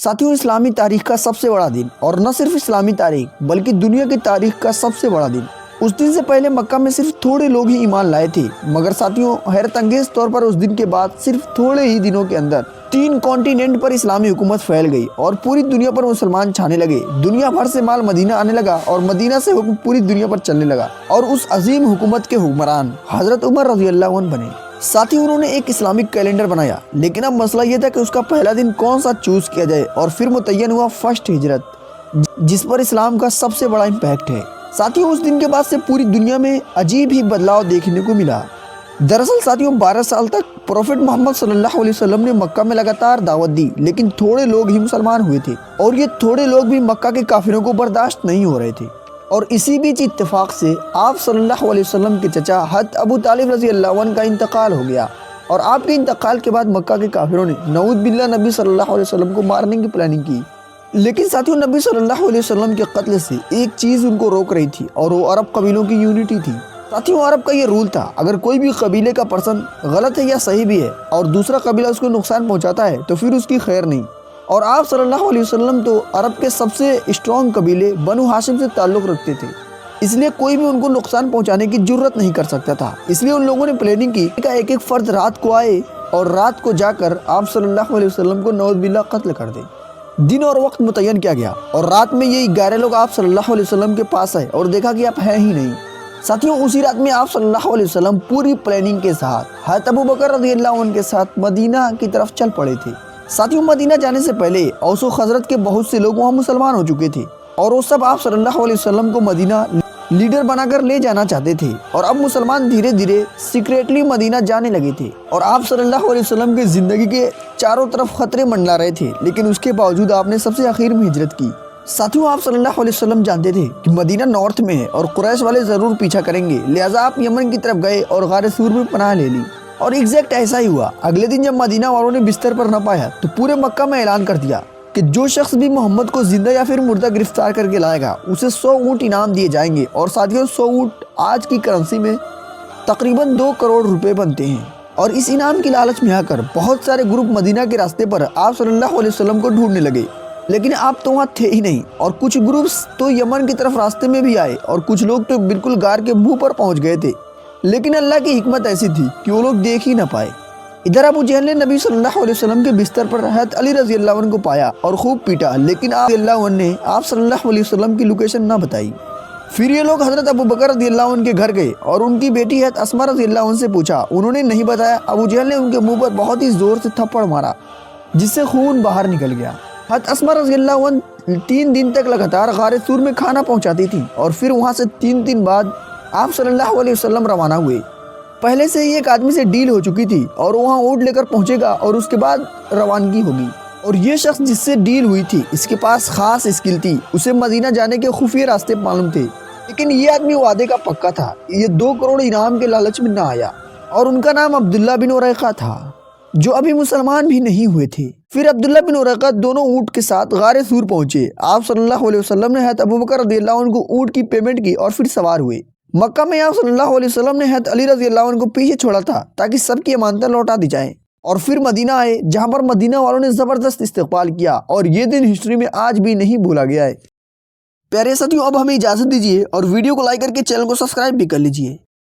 साथियों, इस्लामी तारीख का सबसे बड़ा दिन, और न सिर्फ इस्लामी तारीख बल्कि दुनिया की तारीख का सबसे बड़ा दिन। उस दिन से पहले मक्का में सिर्फ थोड़े लोग ही ईमान लाए थे, मगर साथियों हैरत अंगेज तौर पर उस दिन के बाद सिर्फ थोड़े ही दिनों के अंदर 3 कॉन्टिनेंट पर इस्लामी हुकूमत फैल गई और पूरी दुनिया पर मुसलमान छाने लगे। दुनिया भर से माल मदीना आने लगा और मदीना से हुक्म पूरी दुनिया पर चलने लगा और उस अजीम हुकूमत के हुक्मरान हजरत उमर रज़ी अल्लाह अन्हु बने। साथ ही उन्होंने एक इस्लामिक कैलेंडर बनाया, लेकिन अब मसला ये था कि उसका पहला दिन कौन सा चूज किया जाए, और फिर मुतय्यन हुआ फर्स्ट हिजरत, जिस पर इस्लाम का सबसे बड़ा इम्पैक्ट है। साथियों, उस दिन के बाद से पूरी दुनिया में अजीब ही बदलाव देखने को मिला। दरअसल साथियों 12 साल तक प्रोफेट मोहम्मद सल्लल्लाहु अलैहि वसल्लम ने मक्का में लगातार दावत दी, लेकिन थोड़े लोग ही मुसलमान हुए थे और ये थोड़े लोग भी मक्का के काफिरों को बर्दाश्त नहीं हो रहे थे। और इसी बीच इत्तेफाक से आप सल्लल्लाहु अलैहि वसल्लम के चचा हज़रत अबू तालिब रज़ी अल्लाह अन्हु का इंतकाल हो गया और आपके इंतकाल के बाद मक्का के काफिरों ने नऊज़ बिल्लाह नबी सल्लल्लाहु अलैहि वसल्लम को मारने की प्लानिंग की। लेकिन साथियों नबी सल्लल्लाहु अलैहि वसल्लम के कत्ल से एक चीज़ उनको रोक रही थी और वो अरब कबीलों की यूनिटी थी। साथियों अरब का ये रूल था, अगर कोई भी कबीले का पर्सन गलत है या सही भी है और दूसरा कबीला उसको नुकसान पहुंचाता है तो फिर उसकी खैर नहीं। और आप सल्लल्लाहु अलैहि वसल्लम तो अरब के सबसे स्ट्रॉन्ग कबीले बनु हाशिम से ताल्लुक़ रखते थे, इसलिए कोई भी उनको नुकसान पहुंचाने की जुर्रत नहीं कर सकता था। इसलिए उन लोगों ने प्लानिंग की कि एक एक फर्द रात को आए और रात को जाकर आप सल्लल्लाहु अलैहि वसल्लम को नऊज़ बिल्लाह कत्ल कर दे। दिन और वक्त मुतय्यन किया गया और रात में ये 11 लोग आप सल्लल्लाहु अलैहि वसल्लम के पास आए और देखा कि आप हैं ही नहीं। साथियों उसी रात में आप सल्लल्लाहु अलैहि वसल्लम पूरी प्लानिंग के साथ हज़रत अबू बकर रज़ी अल्लाह अन्हु के साथ मदीना की तरफ चल पड़े थे। साथियों मदीना जाने से पहले औस व खज़रत के बहुत से लोग वहाँ मुसलमान हो चुके थे और वो सब आप सल्लल्लाहु अलैहि वसल्लम को मदीना लीडर बनाकर ले जाना चाहते थे। और अब मुसलमान धीरे धीरे सीक्रेटली मदीना जाने लगे थे और आप सल्लल्लाहु अलैहि वसल्लम की ज़िंदगी के चारों तरफ खतरे मंडरा रहे थे, लेकिन उसके बावजूद आपने सबसे आखिर में हिजरत की। साथियों आप सल्लल्लाहु अलैहि वसल्लम जानते थे कि मदीना नॉर्थ में है और कुरैश वाले ज़रूर पीछा करेंगे, लिहाजा आप यमन की तरफ गए और गार सूर में पनाह ले ली। और एग्जैक्ट ऐसा ही हुआ। अगले दिन जब मदीना वालों ने बिस्तर पर न पाया तो पूरे मक्का में ऐलान कर दिया कि जो शख्स भी मोहम्मद को जिंदा या फिर मुर्दा गिरफ्तार करके लाएगा उसे 100 ऊँट इनाम दिए जाएंगे। और साथियों 100 ऊँट आज की करेंसी में तकरीबन 2 करोड़ रुपए बनते हैं। और इस इनाम की लालच में आकर बहुत सारे ग्रुप मदीना के रास्ते पर आप सल्लल्लाहु अलैहि वसल्लम को ढूंढने लगे, लेकिन आप तो वहाँ थे ही नहीं। और कुछ ग्रुप्स तो यमन की तरफ रास्ते में भी आए और कुछ लोग तो बिल्कुल गार के मुँह पर पहुँच गए थे, लेकिन अल्लाह की हिकमत ऐसी थी कि वो लोग देख ही न पाए। इधर अबू जहल ने नबी सल्लल्लाहु अलैहि वसल्लम के बिस्तर पर हज़रत अली रज़ी अल्लाह अन्हु को पाया और खूब पीटा, लेकिन अल्लाह ने आप सल्लल्लाहु अलैहि वसल्लम की लोकेशन ना बताई। फिर ये लोग हज़रत अबू बकर रज़ी अल्लाह अन्हु के घर गए और उनकी बेटी हज़रत अस्मा रज़ी अल्लाह अन्हा से पूछा, उन्होंने नहीं बताया। अबू जहल ने उनके मुँह पर बहुत ही ज़ोर से थप्पड़ मारा जिससे खून बाहर निकल गया। हज़रत अस्मा रज़ी अल्लाह अन्हा 3 दिन तक लगातार गार सूर में खाना पहुँचाती थी और फिर वहाँ से 3 दिन बाद आप सल्लल्लाहु अलैहि वसल्लम रवाना हुए। पहले से ही एक आदमी से डील हो चुकी थी और वहाँ ऊँट लेकर पहुँचेगा और उसके बाद रवानगी होगी। और ये शख्स जिससे डील हुई थी इसके पास खास स्किल थी, उसे मदीना जाने के खुफिया रास्ते मालूम थे, लेकिन ये आदमी वादे का पक्का था। ये 2 करोड़ इनाम के लालच में ना आया और उनका नाम अब्दुल्ला बिन उरैक़ा था, जो अभी मुसलमान भी नहीं हुए थे। फिर अब्दुल्ला बिन उरैक़ा दोनों ऊँट के साथ गार सूर पहुँचे। आप सल्लल्लाहु अलैहि वसल्लम ने हज़रत अबू बकर रज़ी अल्लाह अन्हु को ऊँट की पेमेंट की और फिर सवार हुए। मक्का में आप सल्लल्लाहु अलैहि वसल्लम ने हज़रत अली रज़ी अल्लाह अन्हु को पीछे छोड़ा था ताकि सबकी अमानतें लौटा दी जाएं। और फिर मदीना आए, जहां पर मदीना वालों ने ज़बरदस्त इस्तकबाल किया और ये दिन हिस्ट्री में आज भी नहीं भूला गया है। प्यारे साथियों अब हमें इजाज़त दीजिए और वीडियो को लाइक करके चैनल को सब्सक्राइब भी कर लीजिए।